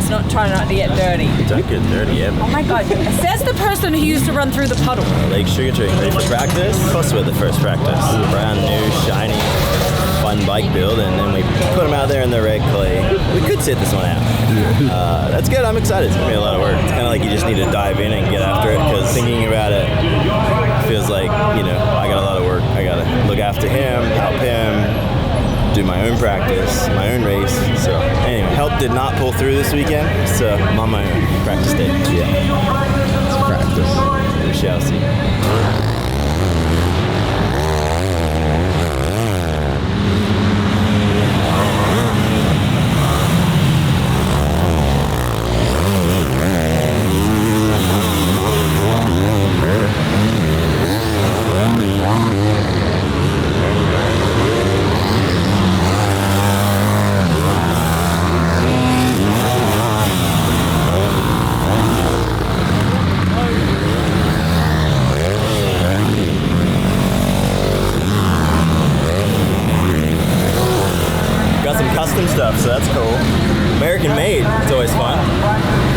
signs, try not to get dirty. Don't get dirty, yeah. Oh my God. Says the person who used to run through the puddle. Lake Sugar Tree. Ready for practice? Of course we're the first practice. Brand new, shiny, fun bike build, and then we put them out there in the red clay. We could sit this one out. That's good. I'm excited. It's gonna be a lot of work. It's kind of like you just need to dive in and get after it, because thinking about it feels like, you know, I got a lot of work. I gotta look after him, help him, do my own practice, my own race. So anyway, help did not pull through this weekend, so I'm on my own practice day. Yeah, it's practice. We shall see. Stuff, so that's cool. American made, it's always fun.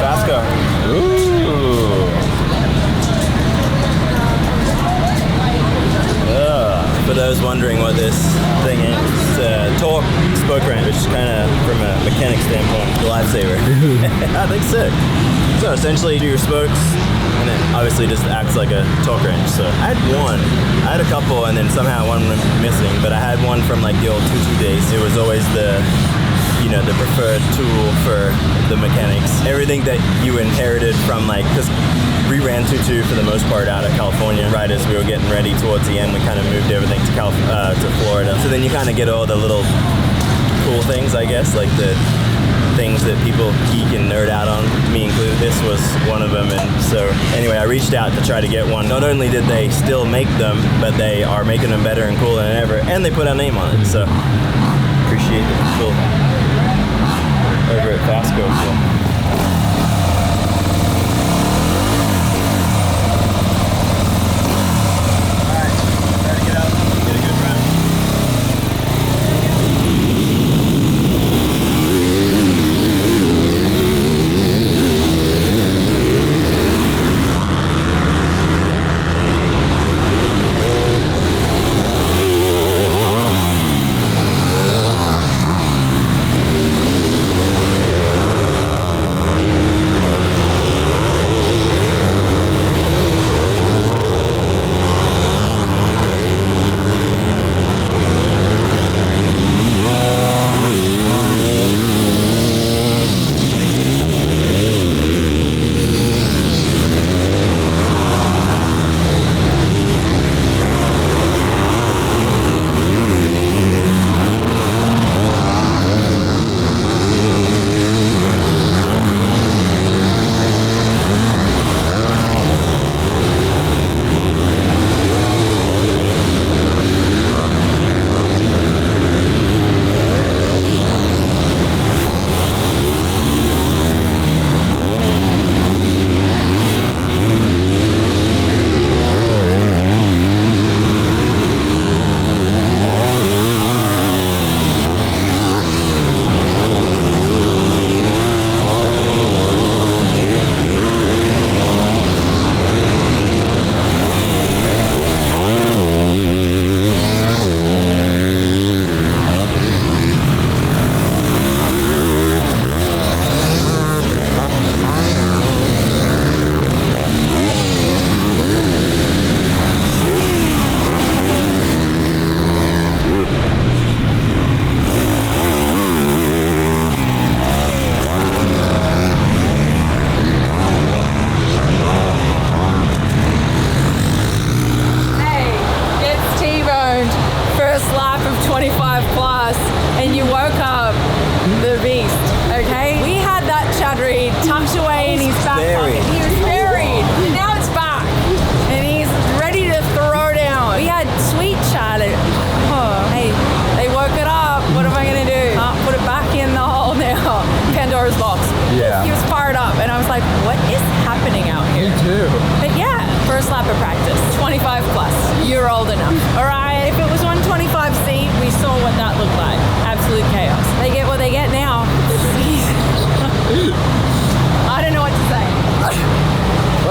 Vasco. Ooh. For those wondering what this thing is, it's a torque spoke wrench, which is kind of, from a mechanic standpoint, a lifesaver. I think sick. So essentially, you do your spokes, and it obviously just acts like a torque wrench. So I had a couple, and then somehow one went missing, but I had one from like the old 2-2 days. It was always the preferred tool for the mechanics. Everything that you inherited from, like, because we ran 2-2 for the most part out of California. Right as we were getting ready towards the end, we kind of moved everything to Florida. So then you kind of get all the little cool things, I guess, like the things that people geek and nerd out on, me included. This was one of them, and so anyway, I reached out to try to get one. Not only did they still make them, but they are making them better and cooler than ever, and they put our name on it, so appreciate the people over at Vasco.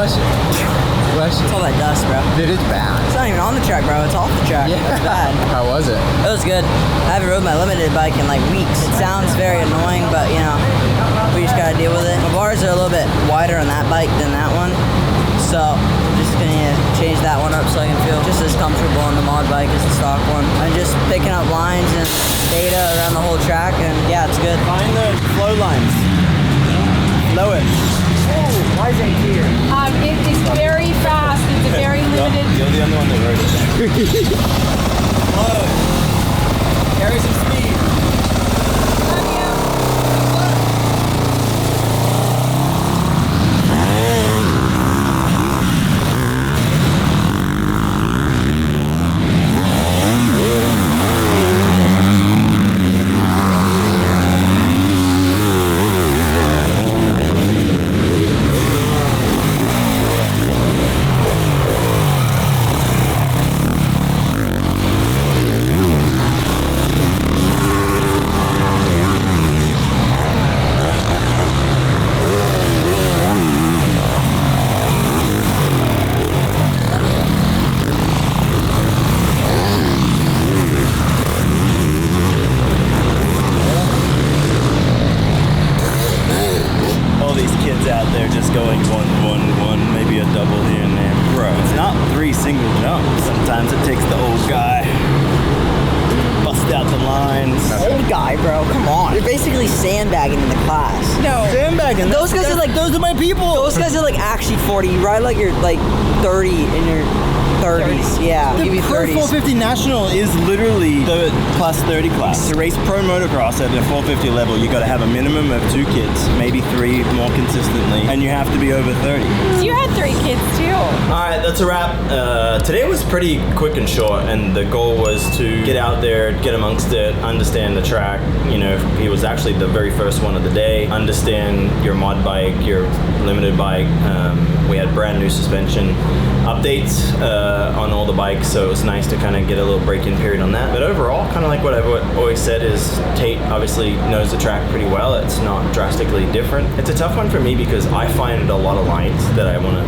Bless you. Bless you. It's all that dust, bro. Dude, it's bad. It's not even on the track, bro. It's off the track. Yeah. It's bad. How was it? It was good. I haven't rode my limited bike in like weeks. It sounds very annoying, but you know, we just gotta deal with it. My bars are a little bit wider on that bike than that one, so I'm just gonna change that one up so I can feel just as comfortable on the mod bike as the stock one. I'm just picking up lines and data around the whole track, and yeah, it's good. Find the flow lines. Flow it. Why is it here? It is very fast. It's a very limited. You're the only one that wrote it. Flow. Carry some speed. Out there just going 1-1-1, maybe a double here and there. Bro, it's not 3 single jumps. Sometimes it takes the old guy, bust out the lines. Old guy, bro. Come on. You're basically sandbagging in the class. No. Sandbagging. Those guys are like, those are my people. those guys are like actually 40. You ride like you're like 30 in your 30s. Yeah. The Give you Pro 30s. 450 National is literally the plus 30 class. To race pro motocross at the 450 level, you got to have a minimum of 2 kids, maybe 3 more consistently, and you have to be over 30. You had 3 kids too. All right, that's a wrap. Today was pretty quick and short, and the goal was to get out there, get amongst it, understand the track. You know, he was actually the very first one of the day. Understand your mod bike, your limited bike. We had brand new suspension updates on all the bikes, so it was nice to kind of get a little break-in period on that. But overall, kind of like what I've always said is Tate obviously knows the track pretty well. It's not drastically different. It's a tough one for me because I find a lot of lines that I want to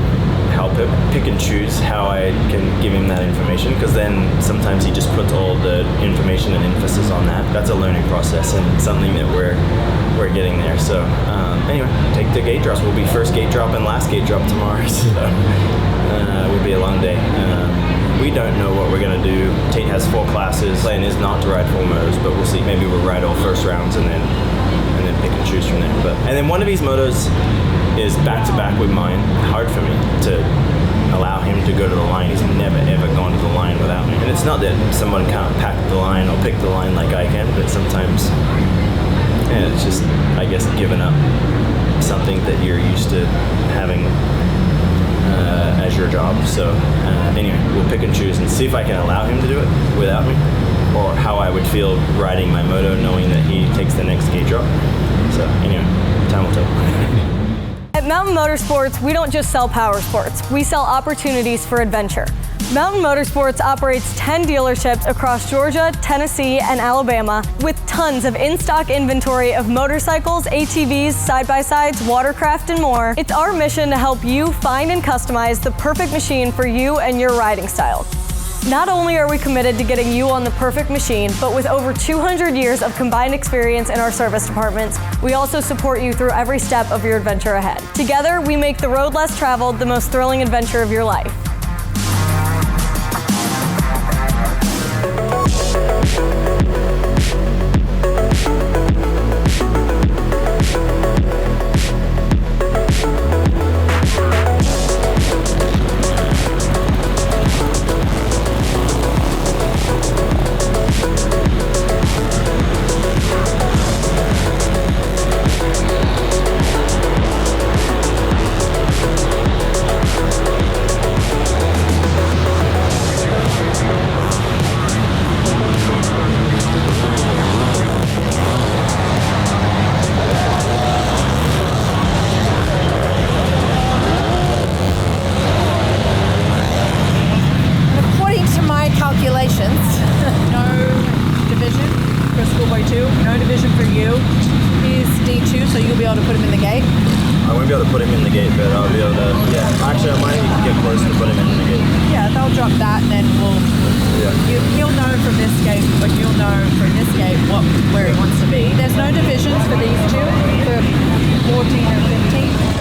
help him pick and choose how I can give him that information, because then sometimes he just puts all the information and emphasis on that. That's a learning process and something that we're getting there. So anyway, take the gate drops. We'll be first gate drop and last gate drop tomorrow, so it will be a long day. We don't know what we're going to do. Tate has 4 classes. Plan is not to ride 4 motos, but we'll see. Maybe we'll ride all first rounds and then pick and choose from there. And then one of these motos is back-to-back with mine. Hard for me to allow him to go to the line. He's never ever gone to the line without me. And it's not that someone can't pack the line or pick the line like I can, but sometimes it's just, I guess, giving up something that you're used to having as your job. So anyway, we'll pick and choose and see if I can allow him to do it without me, or how I would feel riding my moto knowing that he takes the next gate drop. So anyway, time will tell. At Mountain Motorsports, we don't just sell power sports, we sell opportunities for adventure. Mountain Motorsports operates 10 dealerships across Georgia, Tennessee, and Alabama with tons of in-stock inventory of motorcycles, ATVs, side-by-sides, watercraft, and more. It's our mission to help you find and customize the perfect machine for you and your riding style. Not only are we committed to getting you on the perfect machine, but with over 200 years of combined experience in our service departments, we also support you through every step of your adventure ahead. Together, we make the road less traveled the most thrilling adventure of your life. No division for you is D2, so you'll be able to put them in the gate. I won't be able to put him in the gate, but I'll be able to. Yeah, actually, I might even get close to put him in the gate. Yeah, they'll drop that, and then he'll know from this gate, or you'll know from this gate where he wants to be. There's no divisions for these two, for 14 and 15.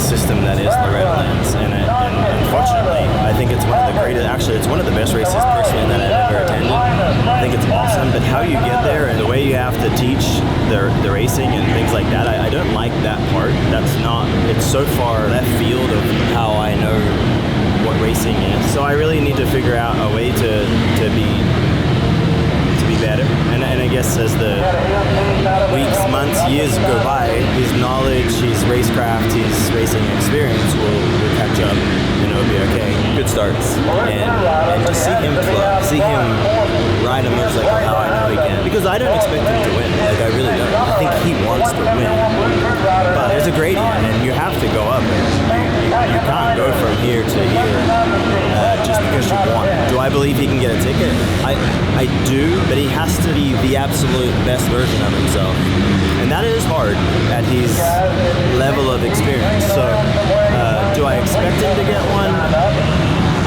system that is Lorettas, and unfortunately, I think it's one of the greatest. Actually, it's one of the best races personally that I've ever attended. I think it's awesome, but how you get there and the way you have to teach the racing and things like that, I don't like that part. That's not. It's so far left field of how I know what racing is. So I really need to figure out a way to be better. And I guess as the weeks, months, years go by, his knowledge, his racecraft, his racing experience will catch up, and it'll be okay. Good starts. And to see him flow, see him ride a motorcycle how I know he can. Because I don't expect him to win. Like, I really don't. I think he wants to win. But there's a gradient, and you have to go up. You can't go from here to here just because you want. Do I believe he can get a ticket? I do, but he has to be the absolute best version of himself. And that is hard at his level of experience. So, do I expect him to get one?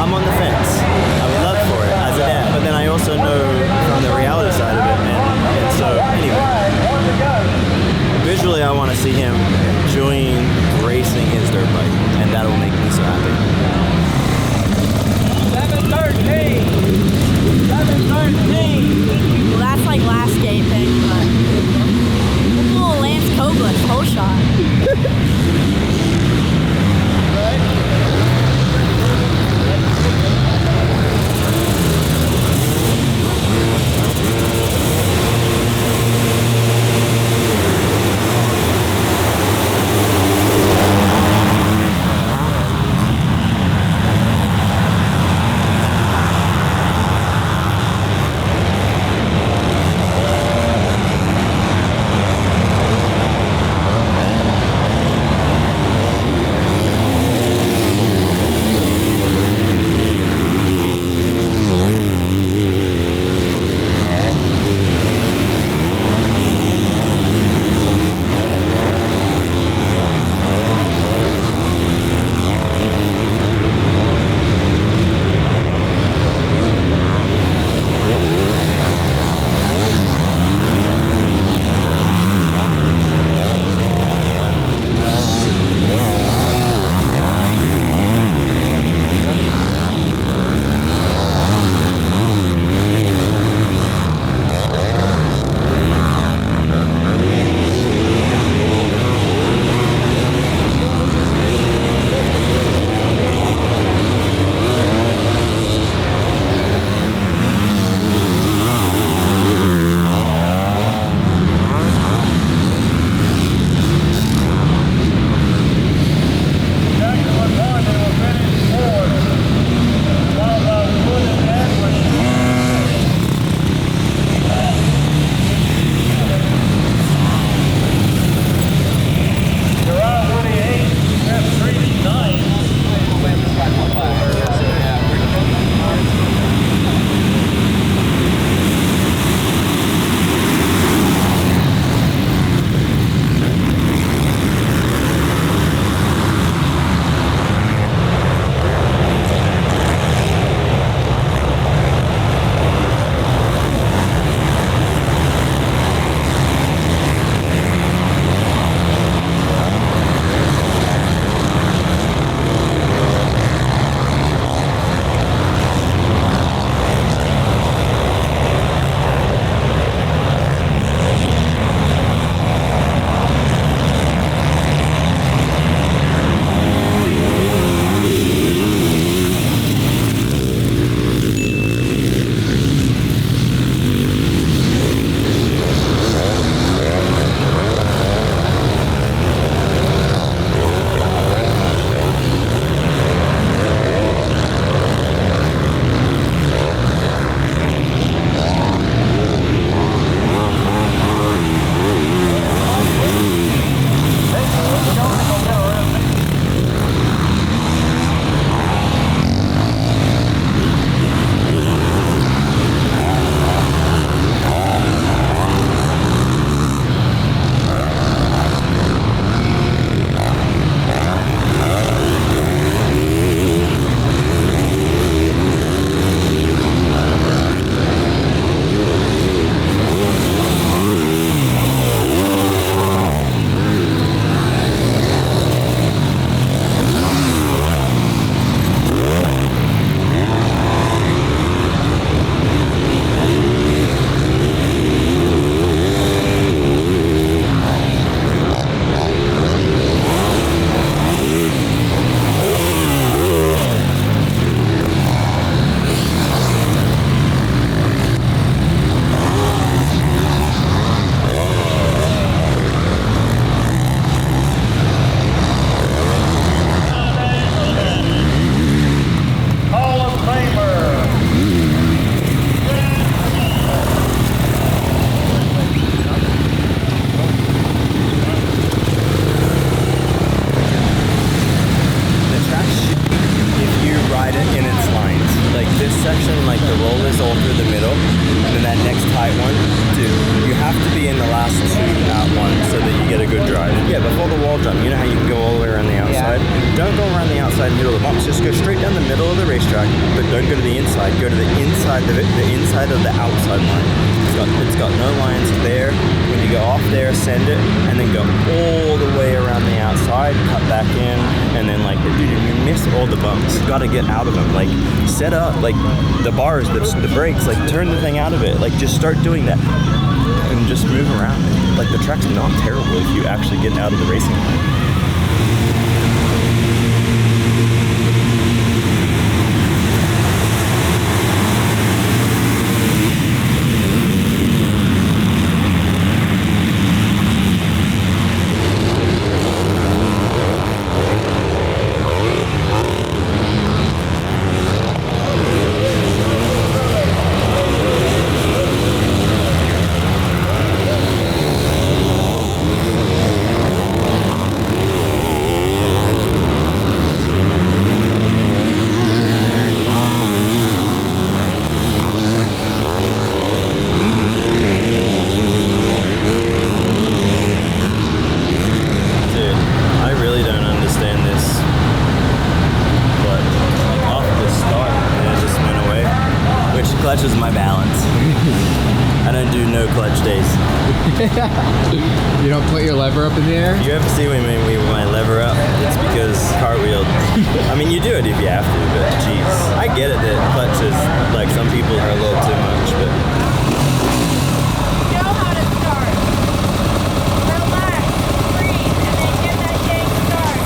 I'm on the fence. I would love for it as a dad. But then I also know from the reality side of it, and so, anyway. Visually, I want to see him enjoying racing his dirt bike, and that will make me so happy. 7:13. Well, that's like last game thing, but look at little Lance Koblenz pole shot. through the middle, and then that next tight one. Dude, you have to be in the last two out one so that you get a good drive. Yeah, before the wall jump, you know how you can go all the way around the outside? Yeah. Don't go around the outside middle of the bumps. Just go straight down the middle of the racetrack, but don't go to the inside. Go to the inside, the inside of the outside line. It's got no lines there. When you go off there, send it, and then go all the way around the outside, cut back in, and then like, dude, you miss all the bumps. You gotta get out of them. Like, set up, like, the bars, the brakes, like, turn the thing out of it. Like, just start doing that, and just move around. Like, the track's not terrible if you actually get out of the racing line. Clutch is my balance. I don't do no clutch days. You don't put your lever up in the air? You ever see when my lever up? It's because cartwheel. I mean, you do it if you have to, but geez. I get it that clutch is, like, some people are a little too much, but... You know how to start. Relax, breathe, and then get that dang start.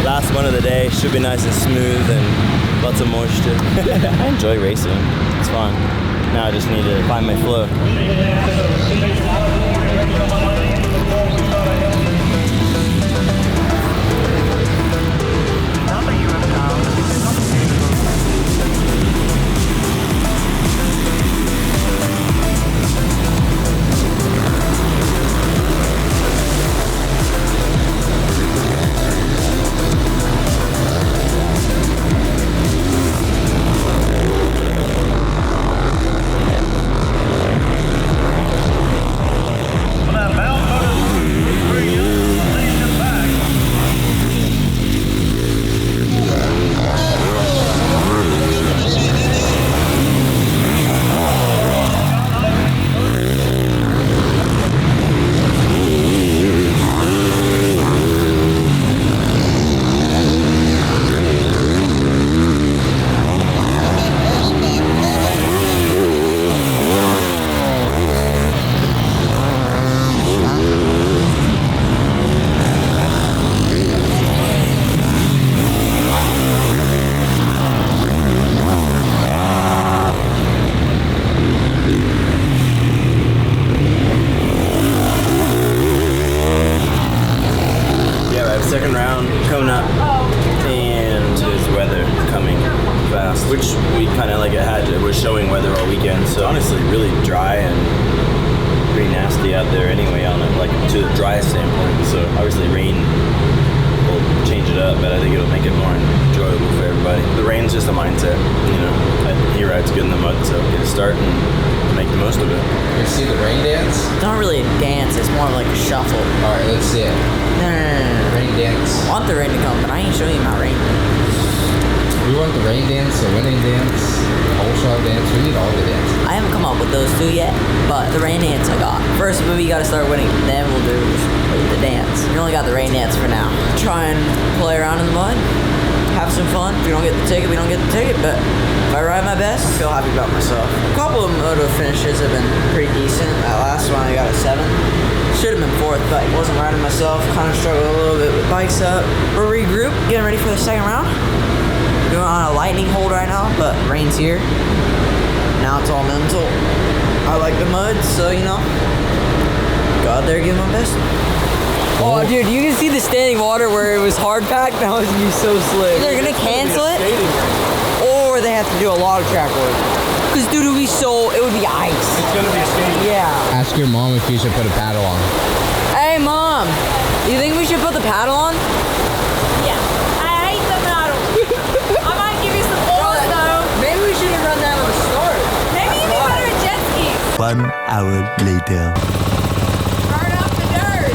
Last one of the day, should be nice and smooth and lots of moisture. I enjoy racing, it's fun. Now I just need to find my flow. be out there anyway on it, like to the dry standpoint. So obviously rain will change it up, but I think it'll make it more enjoyable for everybody. The rain's just a mindset, you know. He rides good in the mud, so get a start and make the most of it. You see the rain dance? It's not really a dance, it's more like a shuffle. All right, let's see it. No. Rain dance. I want the rain to come, but I ain't showing you my rain. We want the rain dance, the winning dance, the whole shot dance. We need all the dances. I haven't come up with those two yet, but the rain dance I got. First, we gotta start winning, then we'll do the dance. We only got the rain dance for now. Try and play around in the mud, have some fun. If we don't get the ticket, we don't get the ticket, but if I ride my best, I feel happy about myself. A couple of Moto finishes have been pretty decent. That last one I got a 7. Should have been 4th, but I wasn't riding myself. Kind of struggled a little bit with bikes up. We're regroup, getting ready for the second round. We're on a lightning hold right now, but rain's here. Now it's all mental. I like the mud, so you know, go out there, give my best. Oh, dude, you can see the standing water where it was hard packed. That was gonna be so slick. They're gonna cancel it, or they have to do a lot of track work. Cause dude, it would be ice. It's gonna be skating. Yeah. Ask your mom if you should put a paddle on. Hey, mom, you think we should put the paddle on? Yeah. I hate the paddle. I might give you some balls though. Maybe we should have run that on the start. Maybe you'd be better at jet skis. 1 hour later. Burn off the dirt.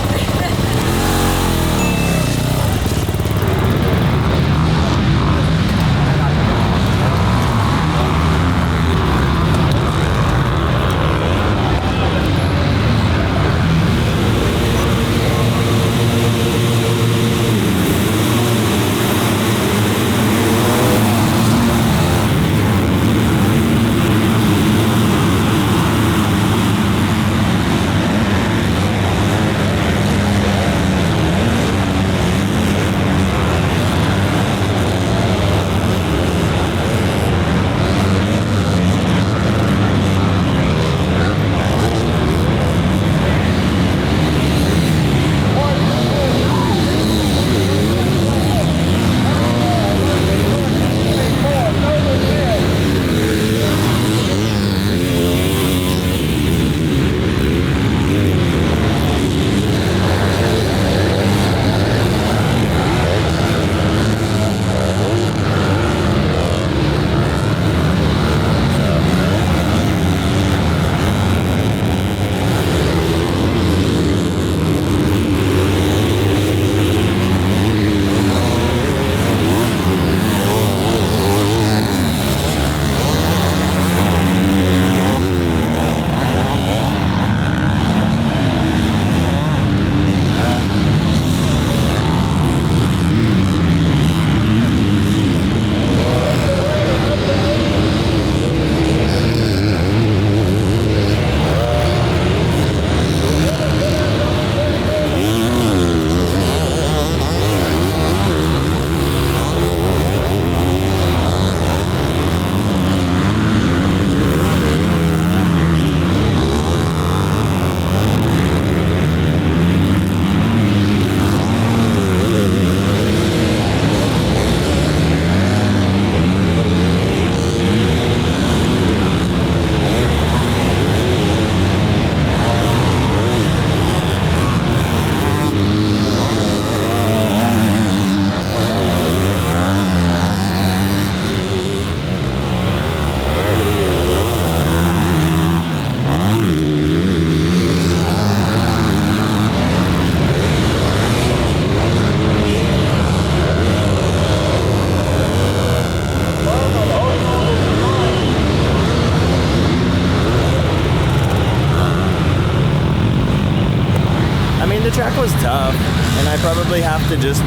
track was tough, and I probably have to just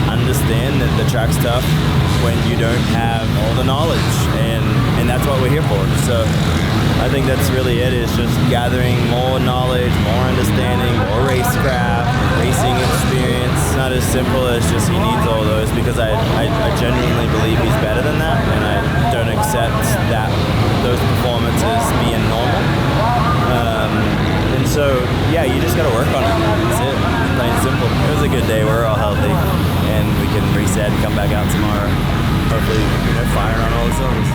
understand that the track's tough when you don't have all the knowledge, and that's what we're here for. So I think that's really it, is just gathering more knowledge, more understanding, more racecraft, racing experience. It's not as simple as just he needs all those, because I genuinely believe he's better than that, and I don't accept that those performances being normal. And so, yeah, you just got to work on it. That's it. Plain and simple. It was a good day. We're all healthy, and we can reset and come back out tomorrow. Hopefully, firing on all the cylinders.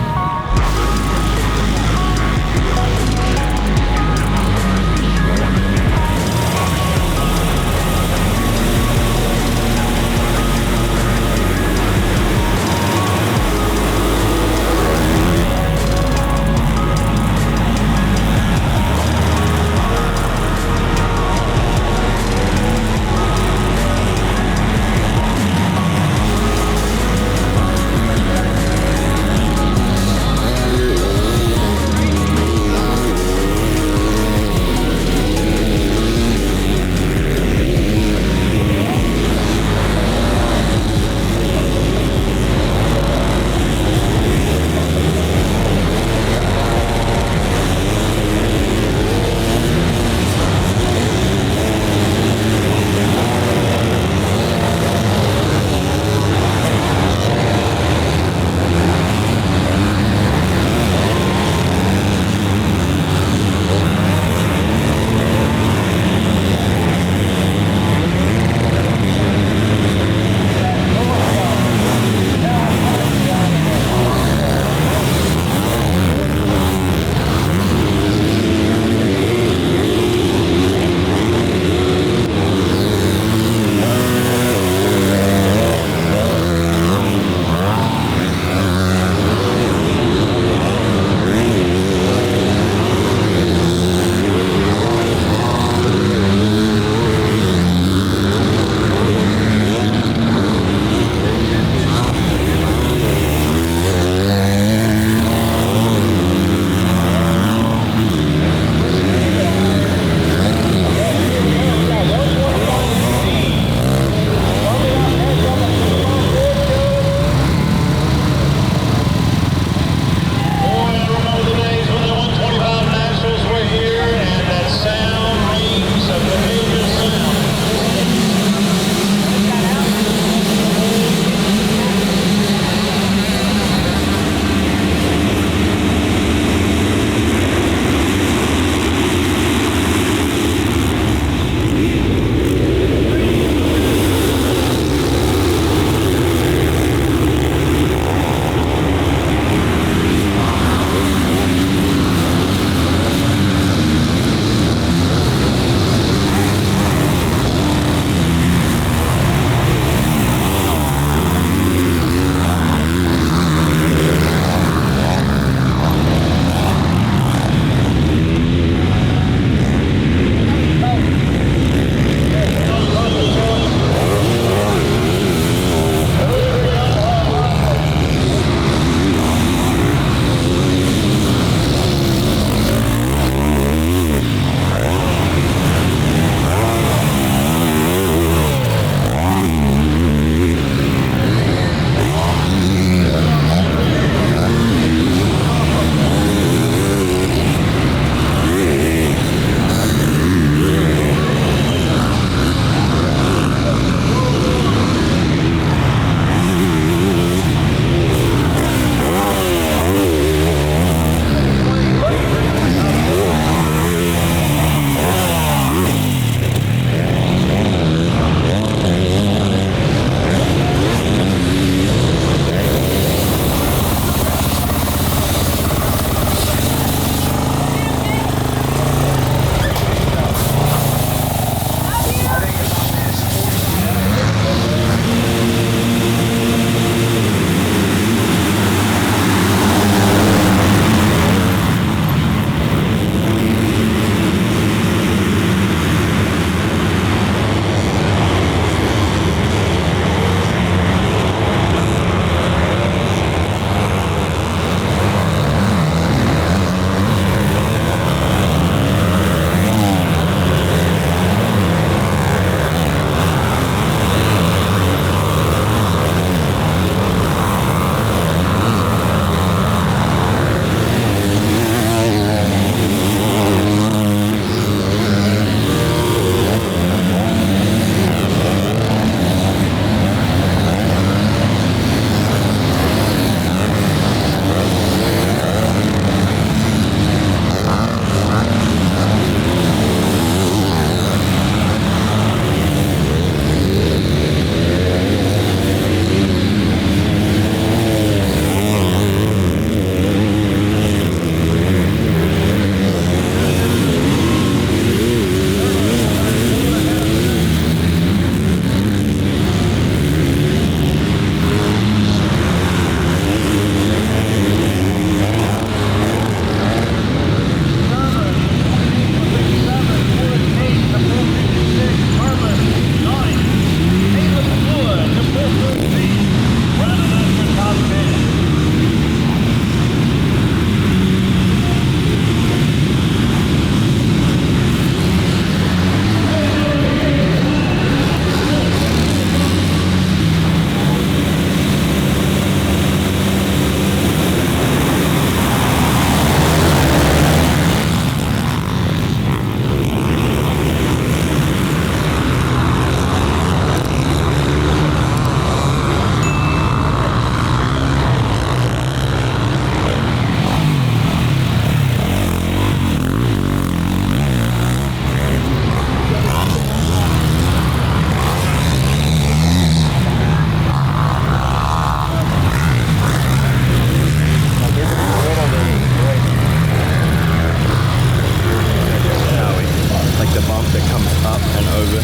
up and over.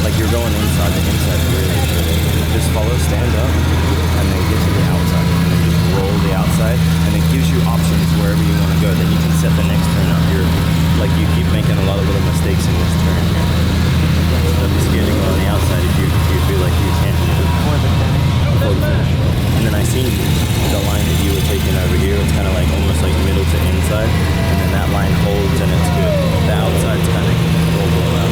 Like you're going inside, the inside's really good. Just follow, stand up, and then get to the outside. And then just roll the outside, and it gives you options wherever you want to go. Then you can set the next turn up. Like you keep making a lot of little mistakes in this turn here. So just getting on the outside if you feel like you can't. Before the finish. And then I seen the line that you were taking over here. It's kind of like almost like middle to inside, and then that line holds and it's good. The outside's kind of all blown out.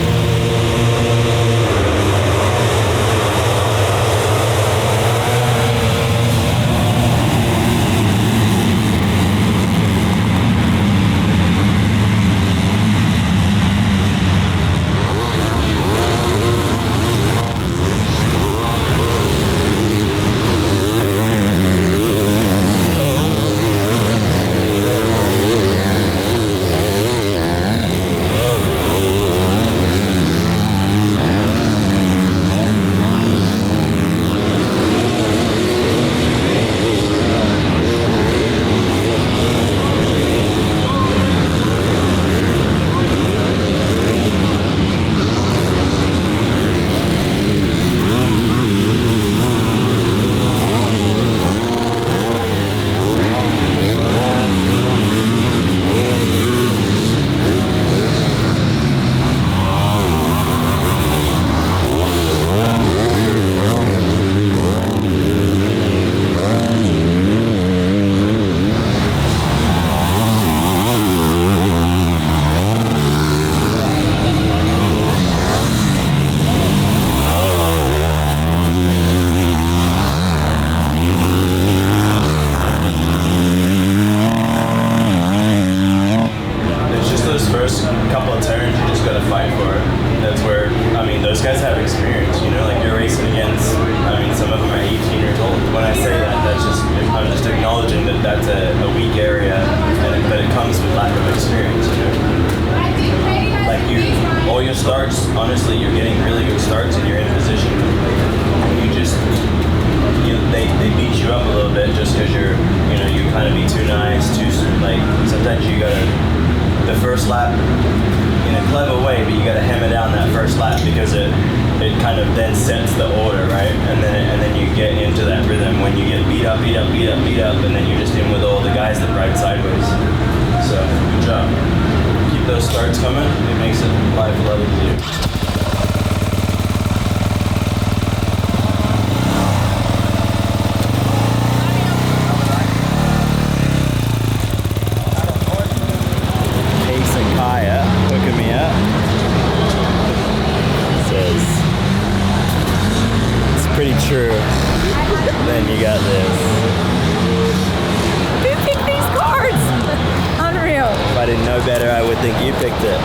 Unreal. If I didn't know better, I would think you picked it.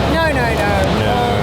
No.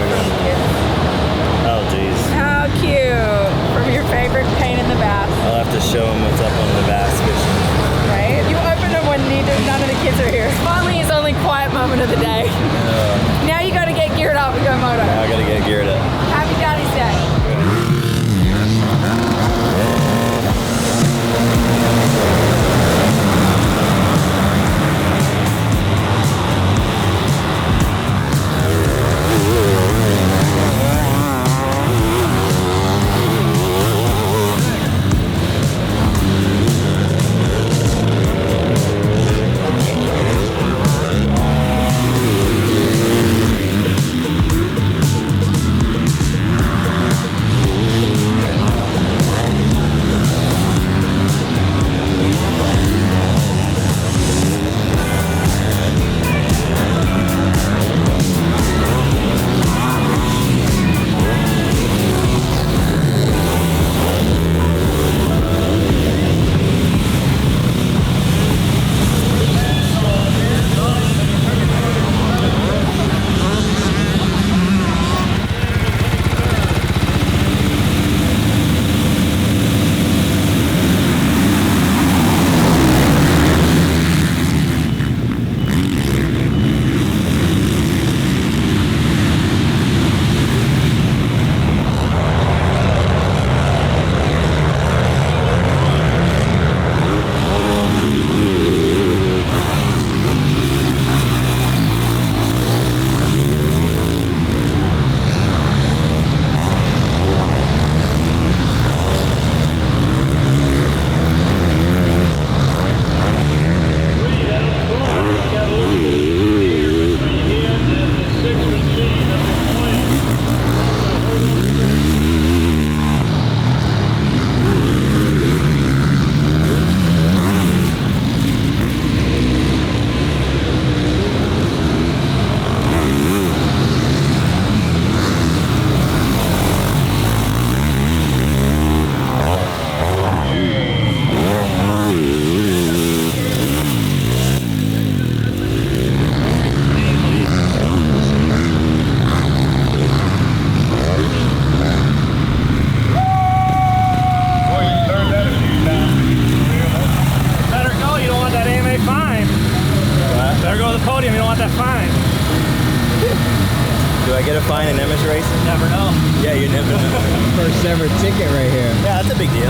I get a fine in amateur racing? Never know. Yeah, you never know. First ever ticket right here. Yeah, that's a big deal.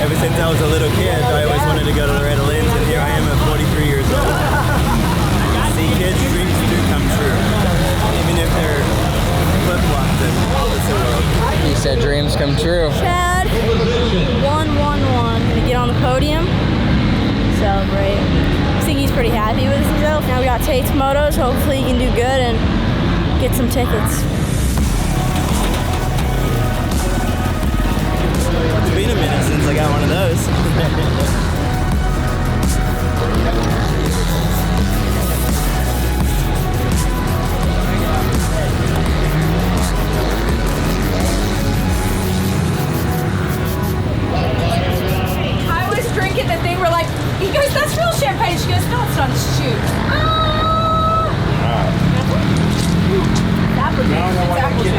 Ever since I was a little kid, I always wanted to go to Lorettas, and here I am at 43 years old. See, kids' dreams do come true, even if they're flip-flops and all this world. He said dreams come true. Chad, 1-1-1. Gonna get on the podium, celebrate. I think he's pretty happy with himself. Now we got Tate's Motos. Hopefully he can do good and get some tickets. It's been a minute since I got one of those. I was drinking the thing where like, he goes, that's real champagne. She goes, no, it's not, it's shoot. Apple juice. It's apple juice.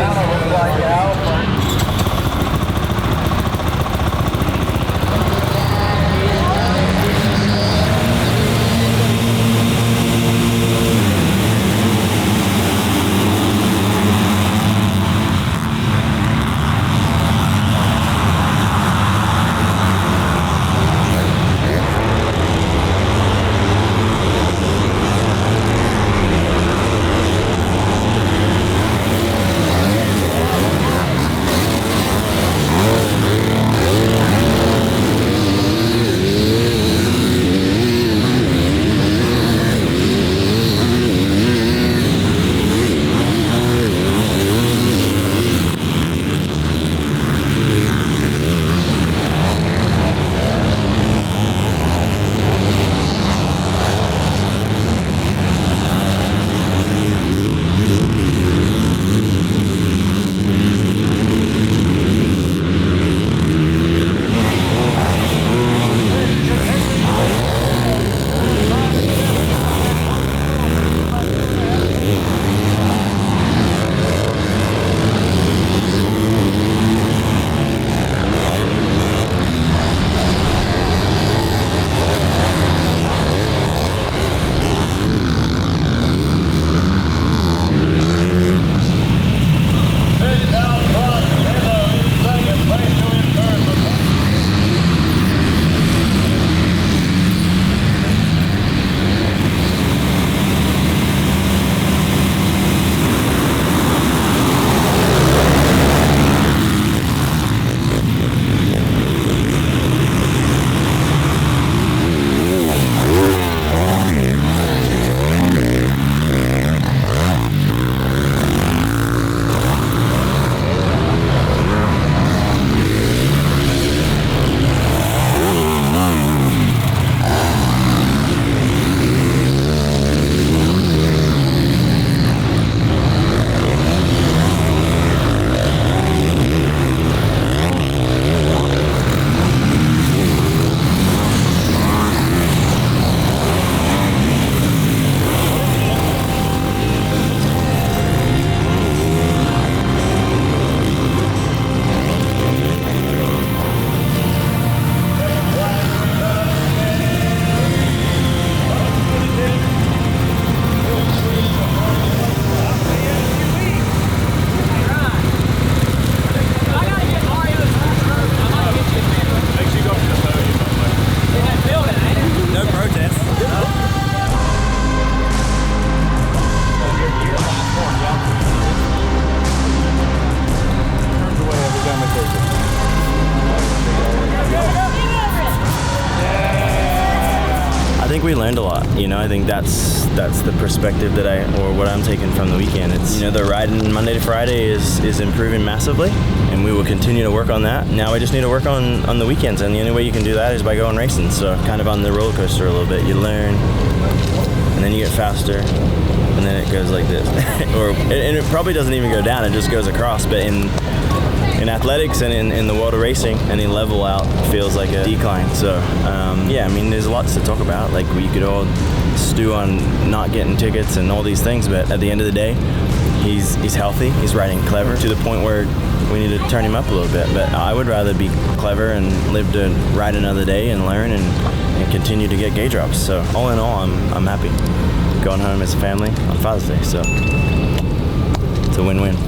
we learned a lot. You know, I think that's the perspective that or what I'm taking from the weekend. It's, you know, the riding Monday to Friday is improving massively, and we will continue to work on that. Now we just need to work on the weekends, and the only way you can do that is by going racing. So kind of on the roller coaster a little bit. You learn, and then you get faster, and then it goes like this. and it probably doesn't even go down, it just goes across. But in athletics and in the world of racing, any level out feels like a decline. So yeah, I mean, there's lots to talk about. Like, we could all stew on not getting tickets and all these things, but at the end of the day, he's healthy, he's riding clever to the point where we need to turn him up a little bit. But I would rather be clever and live to ride another day and learn and continue to get gauge drops. So all in all, I'm happy going home as a family on Father's Day. So It's a win-win.